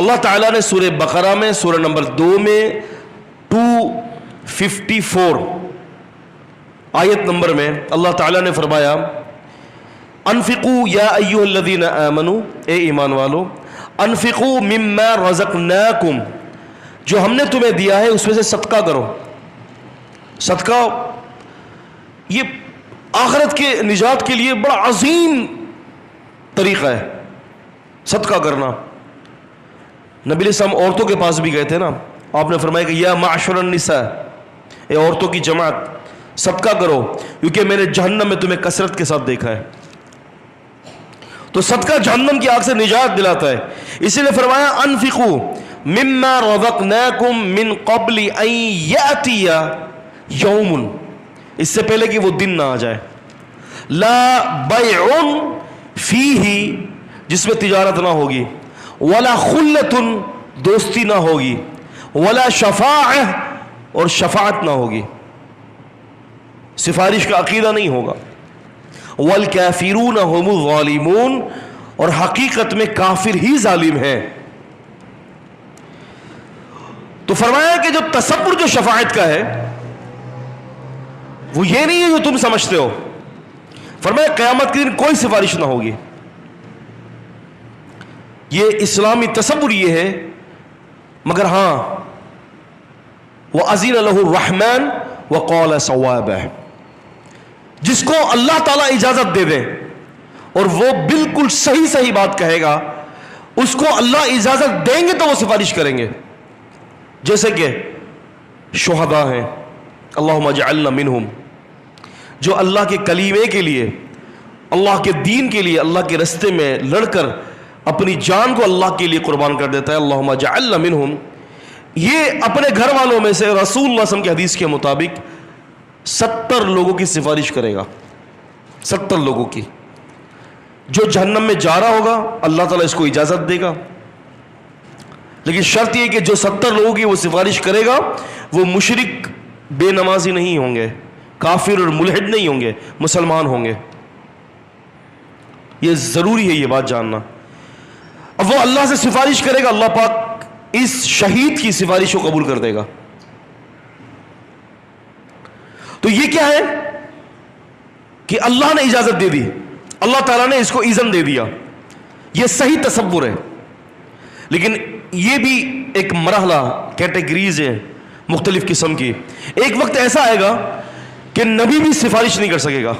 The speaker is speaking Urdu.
اللہ تعالیٰ نے سورہ بقرہ میں سورہ نمبر 2 میں 254 آیت نمبر میں اللہ تعالیٰ نے فرمایا انفقوا یا ایھا الذین آمنوا، اے ایمان والو، انفقوا مما رزقناکم، جو ہم نے تمہیں دیا ہے اس میں سے صدقہ کرو۔ صدقہ یہ آخرت کے نجات کے لیے بڑا عظیم طریقہ ہے، صدقہ کرنا۔ نبی علیہ السلام عورتوں کے پاس بھی گئے تھے نا، آپ نے فرمایا کہ یا معشر النساء، اے عورتوں کی جماعت، صدقہ کرو کیونکہ میں نے جہنم میں تمہیں کثرت کے ساتھ دیکھا ہے۔ تو صدقہ جہنم کی آگ سے نجات دلاتا ہے، اسی لیے فرمایا انفقوا مما رزقناکم من قبل ان یاتی یوم، اس سے پہلے کہ وہ دن نہ آ جائے، لا بیع فیہ، جس میں تجارت نہ ہوگی، ولا خلۃ، دوستی نہ ہوگی، ولا شفاعہ، اور شفاعت نہ ہوگی، سفارش کا عقیدہ نہیں ہوگا، والکافرون هم الظالمون، اور حقیقت میں کافر ہی ظالم ہیں۔ تو فرمایا کہ جو تصور جو شفاعت کا ہے وہ یہ نہیں ہے جو تم سمجھتے ہو۔ فرمایا قیامت کے دن کوئی سفارش نہ ہوگی، یہ اسلامی تصور یہ ہے، مگر ہاں وَأَذِنَ لَهُ الرَّحْمَنُ وَقَالَ صَوَابًا، جس کو اللہ تعالیٰ اجازت دے دے اور وہ بالکل صحیح بات کہے گا، اس کو اللہ اجازت دیں گے تو وہ سفارش کریں گے۔ جیسے کہ شہداء ہیں، اللہم اجعلنا منہم، جو اللہ کے کلیمے کے لیے، اللہ کے دین کے لیے، اللہ کے رستے میں لڑ کر اپنی جان کو اللہ کے لیے قربان کر دیتا ہے، اللہم اجعلنا منہم، یہ اپنے گھر والوں میں سے رسول اللہ صلی اللہ علیہ وسلم کی حدیث کے مطابق 70 لوگوں کی سفارش کرے گا، 70 لوگوں کی۔ جو جہنم میں جا رہا ہوگا اللہ تعالیٰ اس کو اجازت دے گا، لیکن شرط یہ کہ جو 70 لوگوں کی وہ سفارش کرے گا وہ مشرک، بے نمازی نہیں ہوں گے، کافر اور ملحد نہیں ہوں گے، مسلمان ہوں گے۔ یہ ضروری ہے یہ بات جاننا۔ اب وہ اللہ سے سفارش کرے گا، اللہ پاک اس شہید کی سفارش کو قبول کر دے گا۔ تو یہ کیا ہے کہ اللہ نے اجازت دے دی، اللہ تعالیٰ نے اس کو اذن دے دیا، یہ صحیح تصور ہے۔ لیکن یہ بھی ایک مرحلہ، کیٹیگریز ہے مختلف قسم کی۔ ایک وقت ایسا آئے گا کہ نبی بھی سفارش نہیں کر سکے گا،